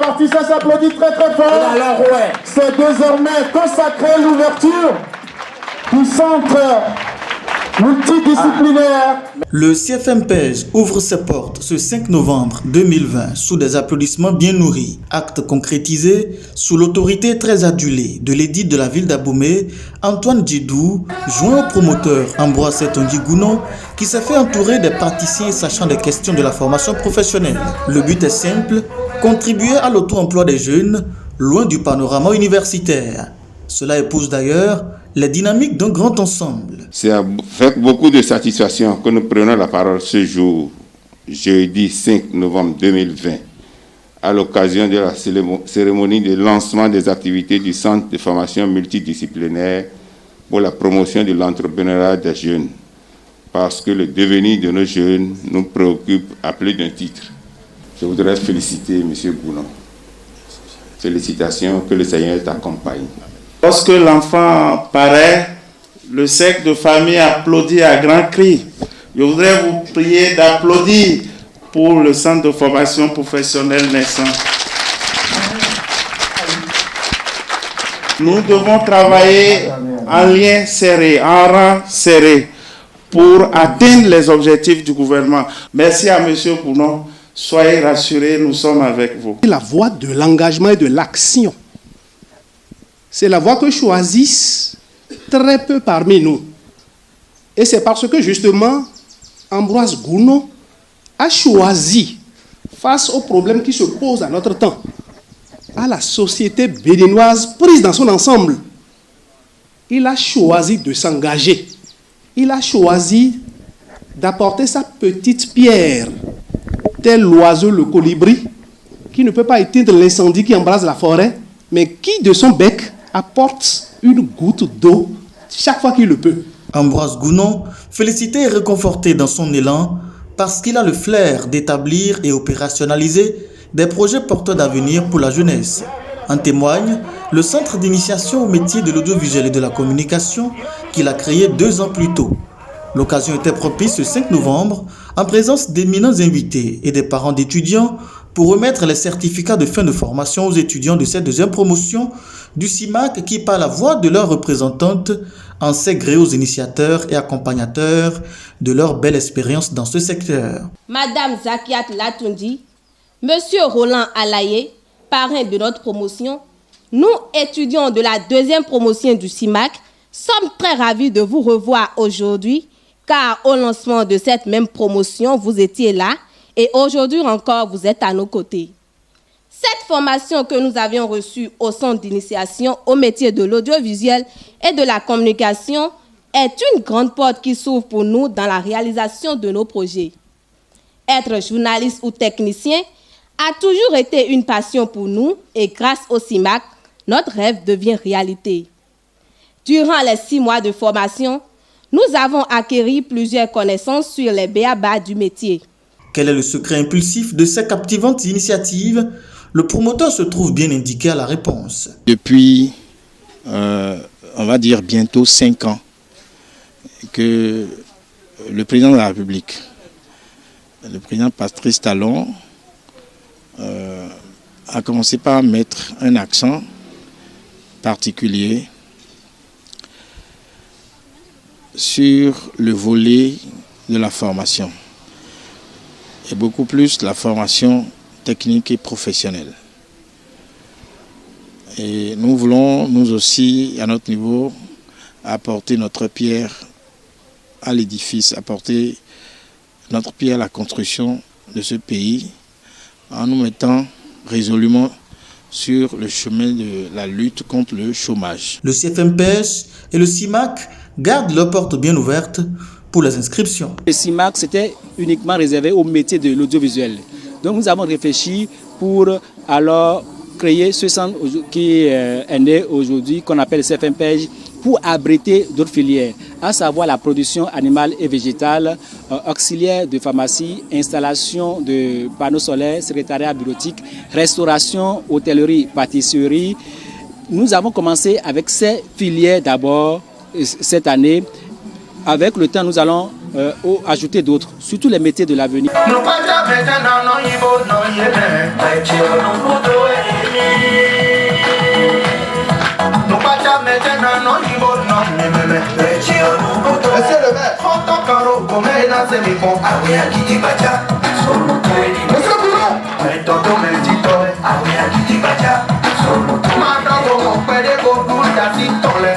partie, ça s'applaudit très très fort. Alors, ouais. C'est désormais consacré l'ouverture du centre multidisciplinaire. Le CFMPEJ ouvre ses portes ce 5 novembre 2020 sous des applaudissements bien nourris. Acte concrétisé sous l'autorité très adulée de l'édile de la ville d'Abomey, Antoine Djidou, joint au promoteur Ambroise Setongi Gounon, qui s'est fait entourer des praticiens sachant des questions de la formation professionnelle. Le but est simple, contribuer à l'auto-emploi des jeunes, loin du panorama universitaire. Cela épouse d'ailleurs les dynamiques d'un grand ensemble. C'est avec beaucoup de satisfaction que nous prenons la parole ce jour, jeudi 5 novembre 2020, à l'occasion de la cérémonie de lancement des activités du Centre de formation multidisciplinaire pour la promotion de l'entrepreneuriat des jeunes, parce que le devenir de nos jeunes nous préoccupe à plus d'un titre. Je voudrais féliciter M. Gounon. Félicitations, que le Seigneur t'accompagne. Lorsque l'enfant paraît, le cercle de famille applaudit à grands cris. Je voudrais vous prier d'applaudir pour le centre de formation professionnelle naissant. Nous devons travailler en lien serré, en rang serré, pour atteindre les objectifs du gouvernement. Merci à M. Gounon. Soyez rassurés, nous sommes avec vous. La voie de l'engagement et de l'action. C'est la voie que choisissent très peu parmi nous. Et c'est parce que justement, Ambroise Gounon a choisi, face aux problèmes qui se posent à notre temps, à la société béninoise prise dans son ensemble, il a choisi de s'engager. Il a choisi d'apporter sa petite pierre, tel l'oiseau, le colibri, qui ne peut pas éteindre l'incendie qui embrase la forêt, mais qui, de son bec, apporte une goutte d'eau chaque fois qu'il le peut. Ambroise Gounon, félicité et réconforté dans son élan parce qu'il a le flair d'établir et opérationnaliser des projets porteurs d'avenir pour la jeunesse. En témoigne le centre d'initiation au métier de l'audiovisuel et de la communication qu'il a créé 2 ans plus tôt. L'occasion était propice ce 5 novembre en présence d'éminents invités et des parents d'étudiants pour remettre les certificats de fin de formation aux étudiants de cette 2e promotion du CIMAC qui, par la voix de leurs représentantes, en sait gré aux initiateurs et accompagnateurs de leur belle expérience dans ce secteur. Madame Zakiat Latundi, Monsieur Roland Alaye, parrain de notre promotion, nous, étudiants de la 2e promotion du CIMAC, sommes très ravis de vous revoir aujourd'hui, car au lancement de cette même promotion, vous étiez là, et aujourd'hui encore, vous êtes à nos côtés. Cette formation que nous avions reçue au centre d'initiation au métier de l'audiovisuel et de la communication est une grande porte qui s'ouvre pour nous dans la réalisation de nos projets. Être journaliste ou technicien a toujours été une passion pour nous et grâce au CIMAC, notre rêve devient réalité. Durant les 6 mois de formation, nous avons acquis plusieurs connaissances sur les b.a.-ba du métier. Quel est le secret impulsif de ces captivantes initiatives? Le promoteur se trouve bien indiqué à la réponse. Depuis, on va dire bientôt 5 ans, que le président de la République, le président Patrice Talon, a commencé par mettre un accent particulier sur le volet de la formation, et beaucoup plus la formation technique et professionnelle. Et nous voulons, nous aussi, à notre niveau, apporter notre pierre à l'édifice, apporter notre pierre à la construction de ce pays en nous mettant résolument sur le chemin de la lutte contre le chômage. Le CFMPEJ et le CIMAC gardent leurs portes bien ouvertes pour les inscriptions. Le CIMAC, c'était uniquement réservé au métier de l'audiovisuel. Donc nous avons réfléchi pour alors créer ce centre qui est né aujourd'hui, qu'on appelle le CFMPEJ, pour abriter d'autres filières, à savoir la production animale et végétale, auxiliaire de pharmacie, installation de panneaux solaires, secrétariat bureautique, restauration, hôtellerie, pâtisserie. Nous avons commencé avec ces filières d'abord cette année. Avec le temps, nous allons ajouter d'autres, surtout les métiers de l'avenir. Monsieur le maire, 30 ans Caro, comme elle a ses micros. Monsieur Boulon, Madame, on peut les go pour la citole.